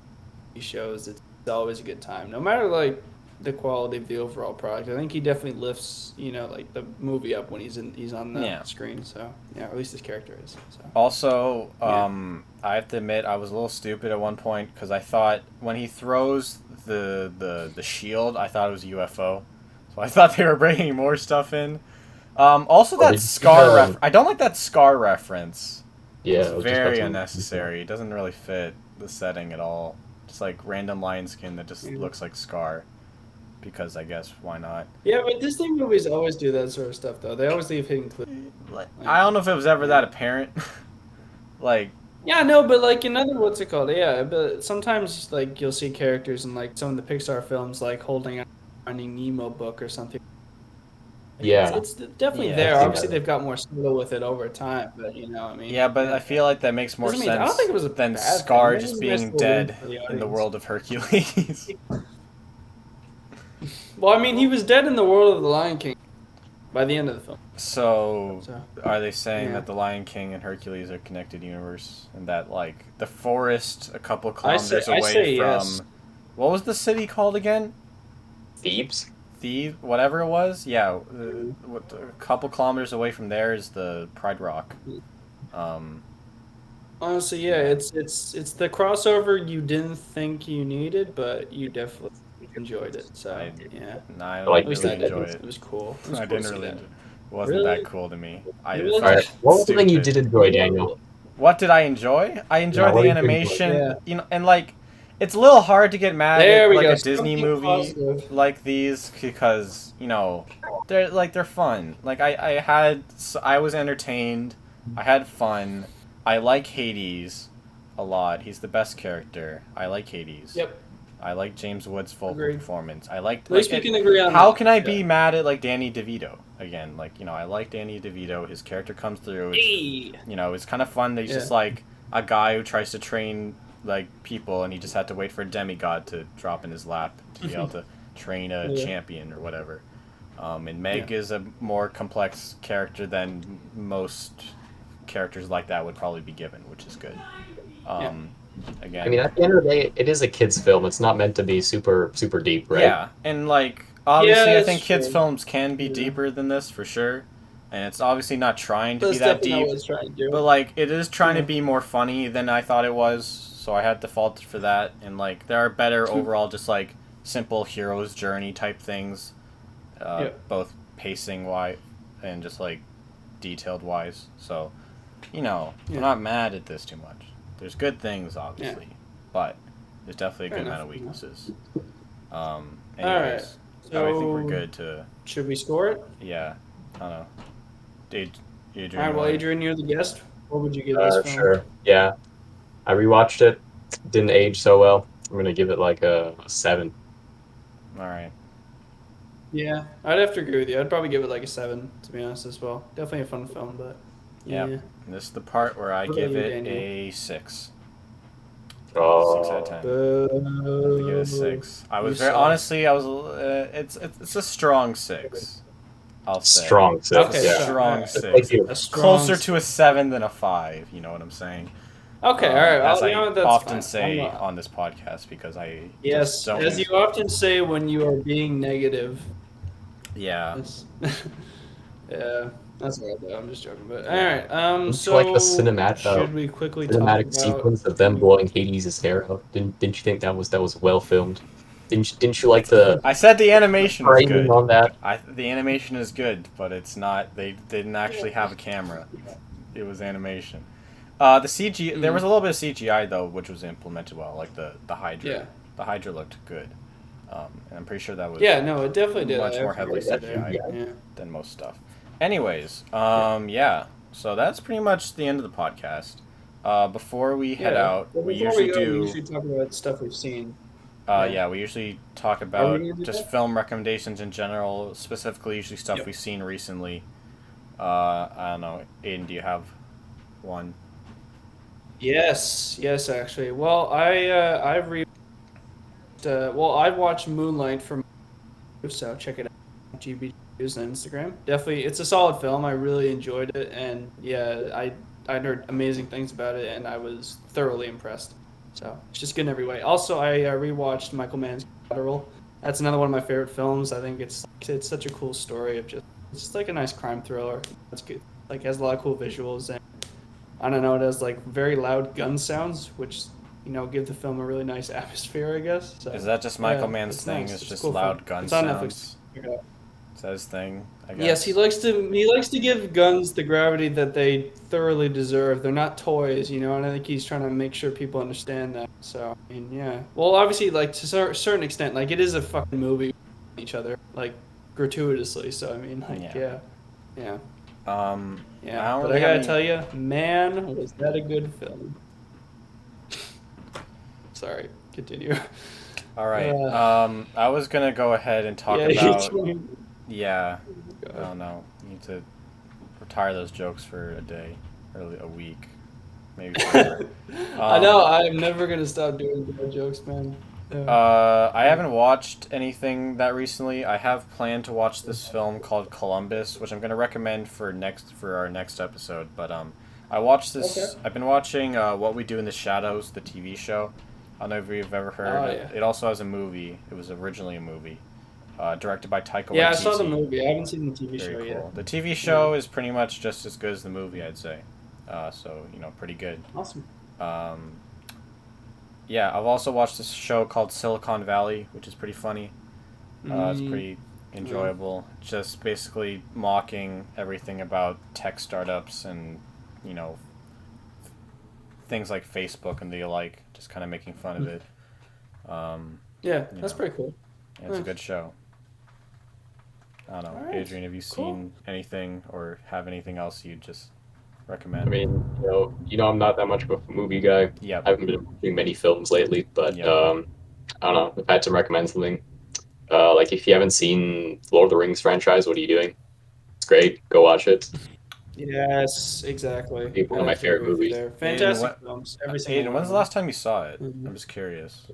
he shows, it's always a good time, no matter like the quality of the overall product. I think he definitely lifts, like the movie up when he's on the Yeah. screen. So yeah, or at least his character is. So. Also, Yeah. I have to admit I was a little stupid at one point because I thought when he throws the shield, I thought it was a UFO. So I thought they were bringing more stuff in. Also, Well, that did you Scar see I don't like that Scar reference. Yeah, It's I was just about very to- unnecessary. It doesn't really fit the setting at all. Just like random lion skin that just Yeah. looks like Scar. Because I guess why not? Yeah, but Disney movies always do that sort of stuff, though. They always leave hidden clues. I don't know if it was ever that apparent. Like, Yeah, no, but like in other what's it called? Yeah, but sometimes like you'll see characters in like some of the Pixar films like holding a Finding Nemo book or something. Yeah. It's definitely Yeah, there. I've seen Obviously, that. they've got more skill with it over time, but I mean. yeah, but I feel like that makes more Doesn't mean- I don't sense think it was a than bad thing. Scar Maybe just it's being just a win dead for the in the audience. world of Hercules. Well, I mean, he was dead in the world of the Lion King by the end of the film. So, So, are they saying yeah. that the Lion King and Hercules are connected universe, and that like the forest a couple I say- kilometers I away say from yes. what was the city called again? Thebes? Thebes, whatever it was. Yeah, a couple kilometers away from there is the Pride Rock. honestly, yeah, it's the crossover you didn't think you needed, but you definitely enjoyed it. So, yeah. I Like, didn't At least really I did. enjoy It it. was cool. It was I cool to didn't see really. that. It wasn't Really? that cool to me. Really? All right. What was the thing you Stupid. did enjoy, Daniel? What did I enjoy? I enjoyed what the did you enjoy? animation, Yeah. and like it's a little hard to get mad There at we like go. a Disney Something movie positive. like these because they're fun. Like I was entertained. I had fun. I like Hades a lot. He's the best character. I like Hades. Yep. I like James Woods' vocal Agreed. performance. I liked. At least like, we can agree on How that. can I be Yeah. mad at like Danny DeVito again? Like I like Danny DeVito. His character comes through. Hey. It's kind of fun that he's just Yeah. like a guy who tries to train like people, and he just had to wait for a demigod to drop in his lap to be able to train a Yeah. champion or whatever. And Meg is a more complex character than most characters like that would probably be given, which is good. Again, I mean, at the end of the day, it is a kids' film. It's not meant to be super deep, right? yeah, and like obviously, Yeah, I think it's kids' true. films can be Yeah. deeper than this for sure, and it's obviously not trying to That's be that definitely not deep. what it's trying to do. But like it is trying to Yeah. be more funny than I thought it was, so I had to fault it for that. And like there are better overall, just like simple hero's journey type things, both pacing wise and just like detailed wise. So, I'm not mad at this too much. There's good things obviously, but there's definitely a Fair good enough. amount of weaknesses. Alright, Anyways, so I think we're so- good to Should we score it? yeah. I don't know. Adrian, All right. Well, what- Adrian, you're the guest. What would you give this film? Sure. Yeah. I rewatched it. Didn't age so well. I'm gonna give it like a 7. All right. Yeah, I'd have to agree with you. I'd probably give it like a 7, to be honest, as well. Definitely a fun film, but yeah. Yep. And this is the part where I What give about you, it Daniel? a 6. Oh. 6 out of 10. Boo. I give it a 6. I was You very suck. honestly. I was. It's a strong 6. I'll say. Strong 6. Okay, yeah. Strong Alright. 6. Thank you. A strong Closer to a 7 than a 5. You know what I'm saying? Okay, all right. As Well, I you know what, that's often fine. say I'm not- on this podcast because I Yes, just don't. as you often say when you are being negative. Yeah. That's- yeah, that's all right, though. I'm just joking. But all right. Don't you So like the should we quickly talk cinematic about? sequence of them blowing Hades' hair out? Didn't you think that was well filmed? Didn't you like the I said the animation was framing good. on that? The animation is good, but it's not. They didn't actually have a camera. It was animation. The CG. There was a little bit of CGI though, which was implemented well. Like the Hydra. Yeah. The Hydra looked good. And I'm pretty sure that was Yeah, no, it definitely did. much I more agree heavily with you CGI there. Yeah. than most stuff. Anyways, yeah. So that's pretty much the end of the podcast. Before we head out, Well, we before usually go, do. We usually talk about stuff we've seen. Yeah, we usually talk about gonna do just that? film recommendations in general, specifically usually stuff Yep. we've seen recently. I don't know. Aiden, do you have one? Yes, actually. Well, I've I watched Moonlight from, so check it out. GB News on Instagram. Definitely, it's a solid film. I really enjoyed it, and yeah, I heard amazing things about it, and I was thoroughly impressed. So it's just good in every way. Also, I rewatched Michael Mann's Collateral. That's another one of my favorite films. I think it's such a cool story of it's like a nice crime thriller. It's good. Like has a lot of cool visuals, and I don't know, it has like very loud gun sounds, which give the film a really nice atmosphere, I guess. So, Is that just Michael yeah, Mann's it's thing? nice. It's It's just cool loud film. gun It's on sounds. Netflix. Check it out. Is that his thing? I guess. Yes, he likes to give guns the gravity that they thoroughly deserve. They're not toys, and I think he's trying to make sure people understand that. So, I mean, yeah. Well, obviously, like to a certain extent, like it is a fucking movie with each other, like gratuitously. So, I mean, like, yeah. I But don't I really gotta have tell you, man, was that a good film? Sorry, continue. All right. I was gonna go ahead and talk yeah, about. you Yeah. I don't know. You need to retire those jokes for a day or a week, maybe. Forever. I know. I'm never gonna stop doing bad jokes, man. Yeah. I haven't watched anything that recently. I have planned to watch this film called Columbus, which I'm going to recommend for our next episode. But I watched this. Okay. I've been watching What We Do in the Shadows, the TV show. I don't know if you've ever heard. Oh, It also has a movie. It was originally a movie, directed by Taika Waititi. Yeah, I saw the movie. I haven't seen the TV Very show cool. yet. The TV show is pretty much just as good as the movie, I'd say. So pretty good. Awesome. Yeah, I've also watched this show called Silicon Valley, which is pretty funny. It's pretty enjoyable. Just basically mocking everything about tech startups and, things like Facebook and the like, just kind of making fun of it. Yeah, You that's know. pretty cool. Yeah, it's a Nice. good show. I don't know. Alright, Adrian, have you seen anything or have anything else you'd just I recommend? mean, I'm not that much of a movie guy. Yep. I haven't been watching many films lately, but Yep. I don't know. If I had to recommend something, like if you haven't seen Lord of the Rings franchise, what are you doing? It's great. Go watch it. Yes, exactly. It's one I'd of my have to agree favorite with you movies. there. Aiden, Fantastic films, every single Aiden, one when's of the them. last time you saw it? Mhm. I'm just curious.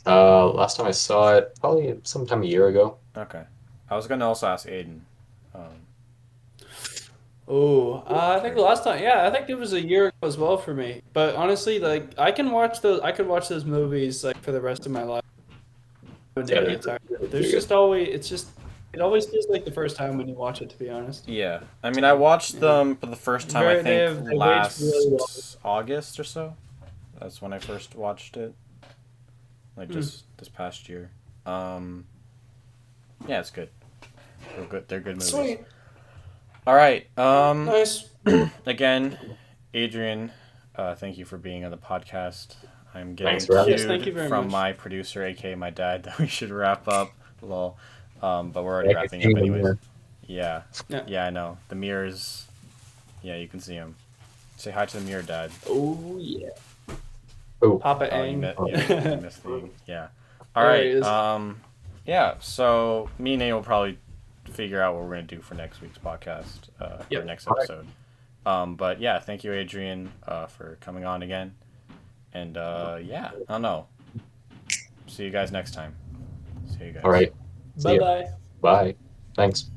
Last time I saw it, probably sometime a year ago. Okay. I was gonna also ask Aiden. Um, Oh, I think the last time, yeah, I think it was a year ago as well for me. But honestly, like I could watch those movies like for the rest of my life. I would Yeah, never get tired. There's they're just always, it always feels like the first time when you watch it. To be honest, yeah. I mean, I watched Yeah. them for the first time, I Very, think, they've aged last really well. August or so. That's when I first watched it. Like Hmm. just this past year. Yeah, it's good. They're good. They're good movies. Sweet, All right. nice. Again, Adrian, thank you for being on the podcast. I'm getting Thanks for having us. Thank you cued very from much. my producer, aka my dad, that we should wrap up. Lol. But we're already Yeah, I wrapping can up see him anyways. there. Yeah. Yeah. Yeah, I know. The mirrors. Yeah, you can see him. Say hi to the mirror, Dad. Oh yeah, Oh, Papa Oh, you, Aang. you missed the. Yeah. All There right. he is. Yeah. So me and Nate will probably figure out what we're gonna do for next week's podcast, Yep. or next episode. But yeah, thank you, Adrian, for coming on again. And yeah, I don't know. See you guys next time. See you guys. all right. See Bye ya. bye. Bye. Thanks.